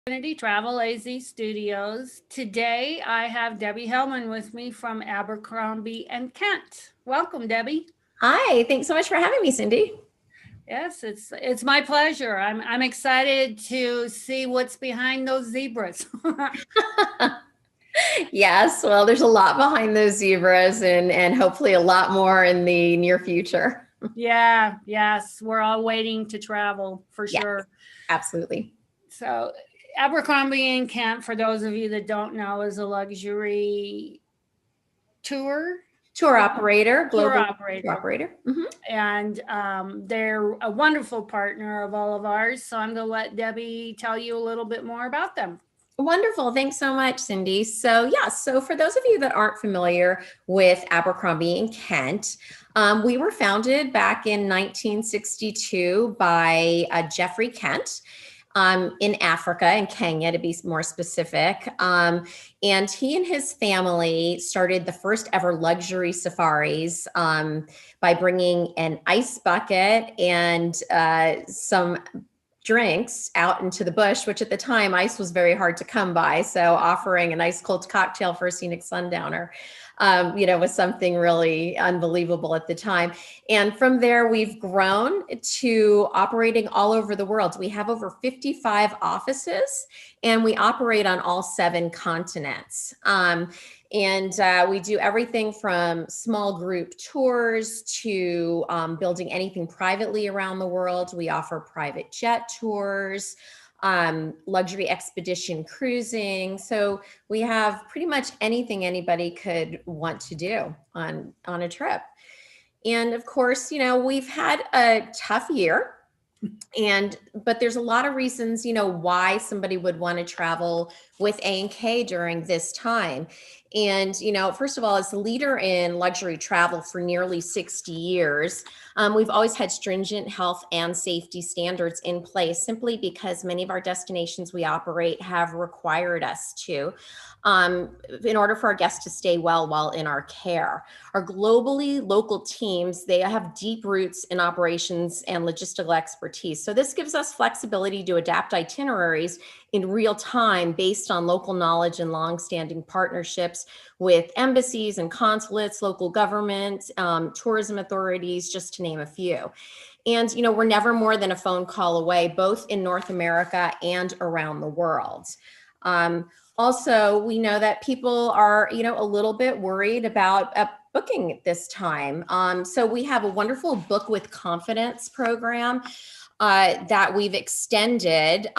Infinity Travel AZ Studios. Today I have Debbie Hellman with me from Abercrombie and Kent. Welcome, Debbie. Hi, thanks so much for having me, Cindy. Yes, it's my pleasure. I'm excited to see what's behind those zebras. Yes, well, there's a lot behind those zebras and hopefully a lot more in the near future. Yeah, yes, we're all waiting to travel for Yes, sure. absolutely. So, Abercrombie and Kent, for those of you that don't know, is a luxury tour Tour operator, tour global tour operator. operator. And they're a wonderful partner of all of ours. So I'm going to let Debbie tell you a little bit more about them. Wonderful. Thanks so much, Cindy. So for those of you that aren't familiar with Abercrombie and Kent, we were founded back in 1962 by Jeffrey Kent. In Africa, in Kenya, to be more specific. And he and his family started the first ever luxury safaris by bringing an ice bucket and some drinks out into the bush, which at the time ice was very hard to come by. So offering an ice cold cocktail for a scenic sundowner, was something really unbelievable at the time. And from there, we've grown to operating all over the world. We have over 55 offices and we operate on all 7 continents. And we do everything from small group tours to building anything privately around the world. We offer private jet tours, luxury expedition cruising. So we have pretty much anything anybody could want to do on a trip. And of course, we've had a tough year but there's a lot of reasons why somebody would want to travel with A&K during this time. And first of all, as the leader in luxury travel for nearly 60 years, we've always had stringent health and safety standards in place, simply because many of our destinations we operate have required us to, in order for our guests to stay well while in our care. Our globally local teams, they have deep roots in operations and logistical expertise. So this gives us flexibility to adapt itineraries in real time based on local knowledge and longstanding partnerships with embassies and consulates, local government, tourism authorities, just to name a few. And, we're never more than a phone call away, both in North America and around the world. Also, we know that people are, a little bit worried about booking at this time. So we have a wonderful Book with Confidence program that we've extended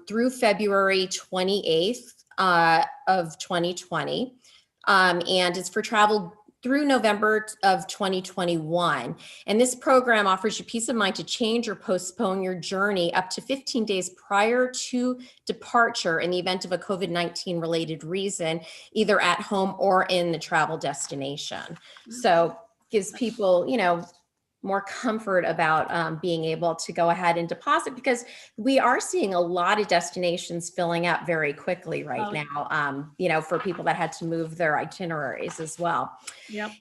through February 28th of 2020. And it's for travel through November of 2021. And this program offers you peace of mind to change or postpone your journey up to 15 days prior to departure in the event of a COVID-19 related reason, either at home or in the travel destination. So gives people, more comfort about being able to go ahead and deposit, because we are seeing a lot of destinations filling up very quickly right now, for people that had to move their itineraries as well. Yep.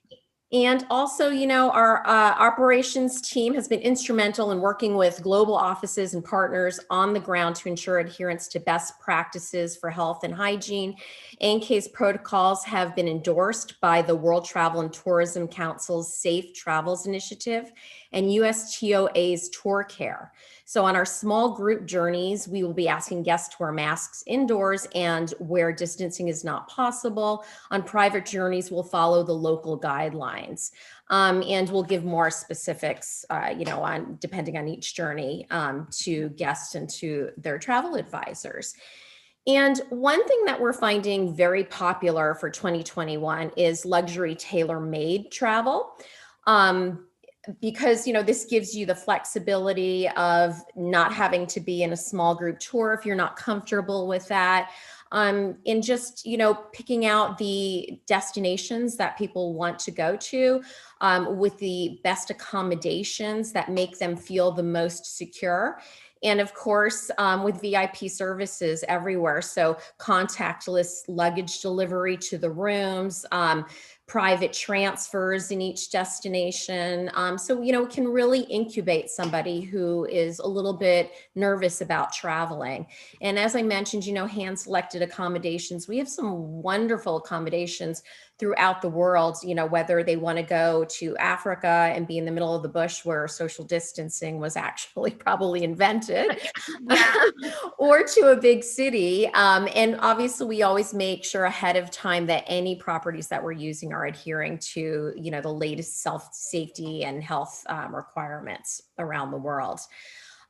And also, our operations team has been instrumental in working with global offices and partners on the ground to ensure adherence to best practices for health and hygiene. A&K's protocols have been endorsed by the World Travel and Tourism Council's Safe Travels Initiative and USTOA's Tour Care. So on our small group journeys, we will be asking guests to wear masks indoors and where distancing is not possible. On private journeys, we'll follow the local guidelines. And we'll give more specifics, on depending on each journey to guests and to their travel advisors. And one thing that we're finding very popular for 2021 is luxury tailor-made travel. Because this gives you the flexibility of not having to be in a small group tour if you're not comfortable with that, and just picking out the destinations that people want to go to, with the best accommodations that make them feel the most secure. And of course, with VIP services everywhere. So contactless luggage delivery to the rooms, private transfers in each destination. So, you know, it can really incubate somebody who is a little bit nervous about traveling. And as I mentioned, you know, hand-selected accommodations, we have some wonderful accommodations throughout the world, you know, whether they want to go to Africa and be in the middle of the bush where social distancing was actually probably invented, Yeah. or to a big city. And obviously, we always make sure ahead of time that any properties that we're using are adhering to, you know, the latest safety and health requirements around the world.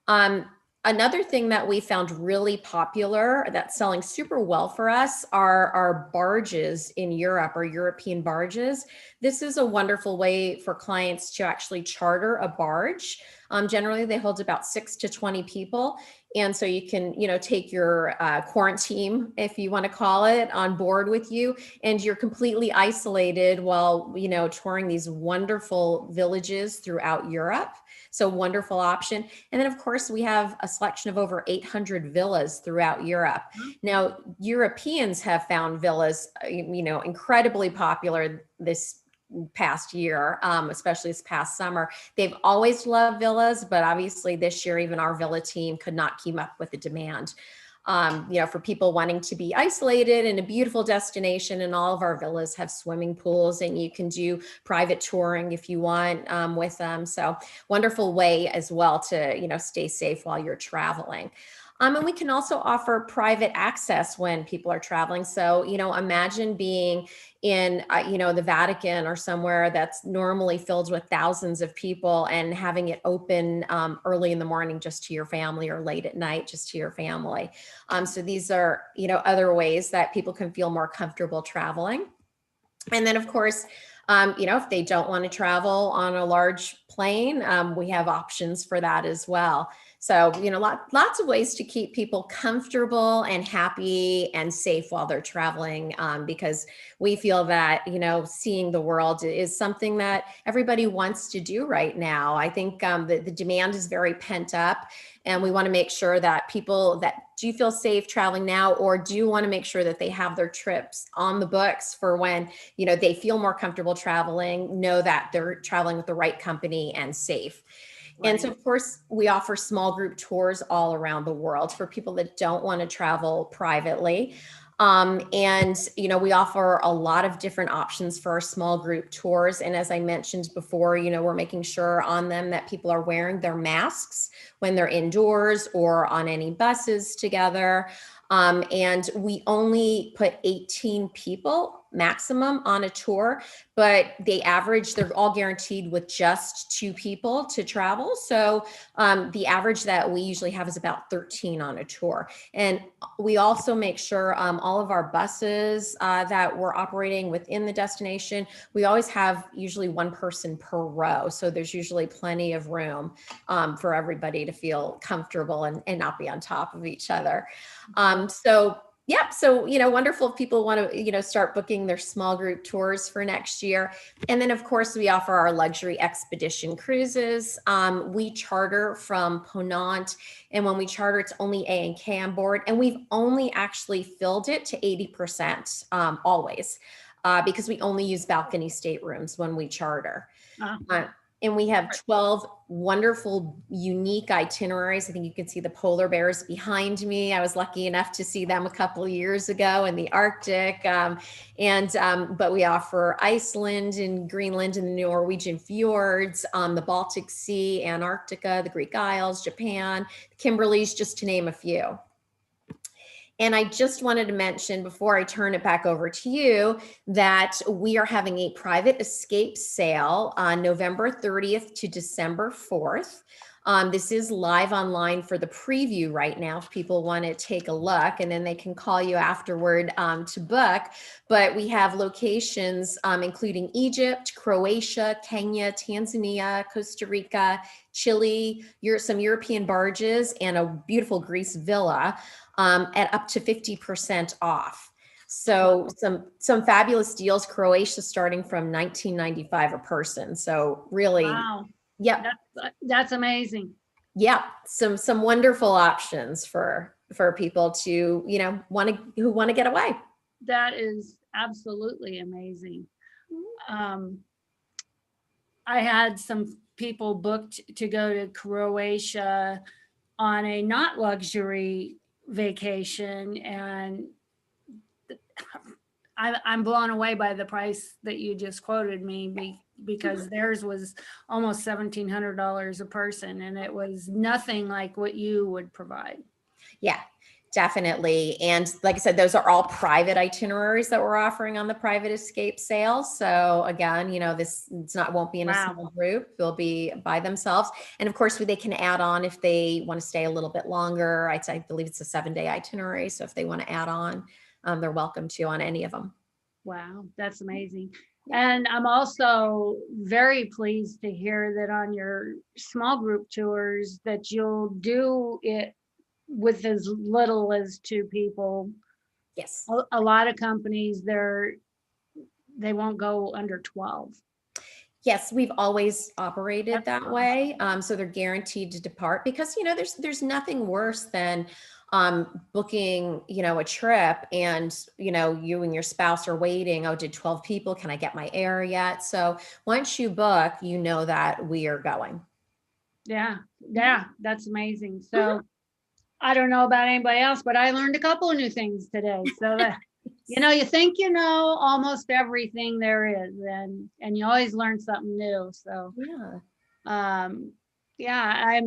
Um, Another thing that we found really popular that's selling super well for us are our barges in Europe, or European barges. This is a wonderful way for clients to actually charter a barge. Generally, they hold about 6 to 20 people. And so you can, you know, take your quarantine, if you want to call it, on board with you, and you're completely isolated while, you know, touring these wonderful villages throughout Europe. So wonderful option. And then, of course, we have a selection of over 800 villas throughout Europe. Now, Europeans have found villas, you know, incredibly popular this past year, especially this past summer. They've always loved villas, but obviously this year, even our villa team could not keep up with the demand. You know, for people wanting to be isolated in a beautiful destination, and all of our villas have swimming pools, and you can do private touring if you want with them. So wonderful way as well to, you know, stay safe while you're traveling. And we can also offer private access when people are traveling. So, you know, imagine being in, you know, the Vatican or somewhere that's normally filled with thousands of people, and having it open early in the morning just to your family, or late at night just to your family. So these are, you know, other ways that people can feel more comfortable traveling. And then, of course, you know, if they don't want to travel on a large plane, we have options for that as well. So, you know, lots of ways to keep people comfortable and happy and safe while they're traveling, because we feel that, you know, seeing the world is something that everybody wants to do right now. I think the demand is very pent up, and we want to make sure that people that do feel safe traveling now, or do want to make sure that they have their trips on the books for when, you know, they feel more comfortable traveling, know that they're traveling with the right company and safe. And so, Right. of course, we offer small group tours all around the world for people that don't want to travel privately. And, you know, we offer a lot of different options for our small group tours. And as I mentioned before, you know, we're making sure on them that people are wearing their masks when they're indoors or on any buses together. And we only put 18 people maximum on a tour, but they're all guaranteed with just 2 people to travel. So the average that we usually have is about 13 on a tour. And we also make sure all of our buses that we're operating within the destination, we always have usually 1 person per row. So there's usually plenty of room for everybody to feel comfortable and not be on top of each other. So, you know, wonderful if people want to, you know, start booking their small group tours for next year. And then, of course, we offer our luxury expedition cruises. We charter from Ponant, and when we charter, it's only A and K on board. And we've only actually filled it to 80% always, because we only use balcony staterooms when we charter. Uh, And we have 12 wonderful, unique itineraries. I think you can see the polar bears behind me. I was lucky enough to see them a couple of years ago in the Arctic. But we offer Iceland and Greenland and the Norwegian fjords, the Baltic Sea, Antarctica, the Greek Isles, Japan, the Kimberleys, just to name a few. And I just wanted to mention before I turn it back over to you that we are having a private escape sale on November 30th to December 4th. This is live online for the preview right now if people want to take a look, and then they can call you afterward to book. But we have locations including Egypt, Croatia, Kenya, Tanzania, Costa Rica, Chile, some European barges, and a beautiful Greece villa at up to 50% off. So some fabulous deals. Croatia starting from $19.95 a person. So really, wow. yep, That's amazing. yeah, some wonderful options for people to, you know, who want to get away. That is absolutely amazing. I had some people booked to go to Croatia on a not luxury vacation, and I'm blown away by the price that you just quoted me because theirs was almost $1,700 a person, and it was nothing like what you would provide. Yeah, definitely. And like I said, those are all private itineraries that we're offering on the private escape sale. So again, this won't be in a Wow. small group. They'll be by themselves. And of course, they can add on if they want to stay a little bit longer. I believe it's a 7-day itinerary. So if they want to add on, they're welcome to on any of them. Wow, that's amazing. And I'm also very pleased to hear that on your small group tours that you'll do it with as little as 2 people. Yes. A lot of companies, they won't go under 12. Yes, we've always operated That's that way. So they're guaranteed to depart because, there's nothing worse than booking, a trip and, you and your spouse are waiting. Oh, did 12 people? Can I get my air yet? So once you book, you know that we are going. Yeah, that's amazing. So I don't know about anybody else, but I learned a couple of new things today. So that you think you know almost everything there is, and you always learn something new. So yeah,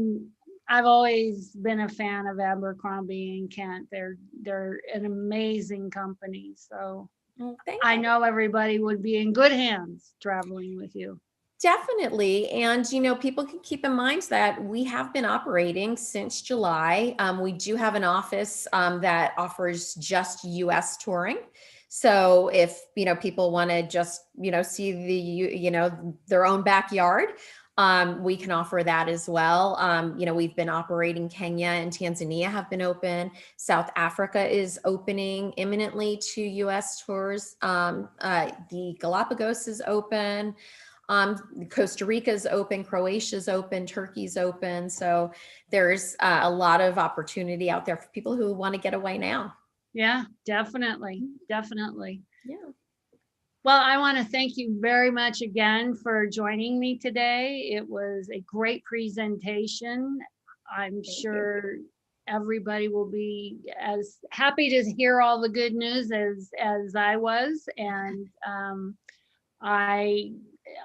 I've always been a fan of Abercrombie and Kent. They're an amazing company. So I know everybody would be in good hands traveling with you. Definitely. And, people can keep in mind that we have been operating since July. We do have an office that offers just US touring. So if, people want to just, see their own backyard, we can offer that as well. We've been operating. Kenya and Tanzania have been open. South Africa is opening imminently to US tours. The Galapagos is open. Costa Rica's open, Croatia's open, Turkey's open. So there's a lot of opportunity out there for people who want to get away now. Yeah, definitely. Yeah. Well, I want to thank you very much again for joining me today. It was a great presentation. I'm sure everybody will be as happy to hear all the good news as I was. And I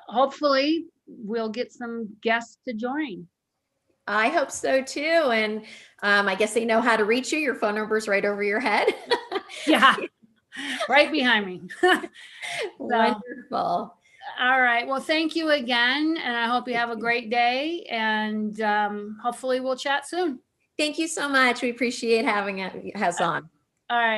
hopefully we'll get some guests to join. I hope so too. And I guess they know how to reach you. Your phone number is right over your head. Yeah, right behind me. Wonderful. All right. Well, thank you again. And I hope you have a great day. And hopefully we'll chat soon. Thank you so much. We appreciate having us on. All right.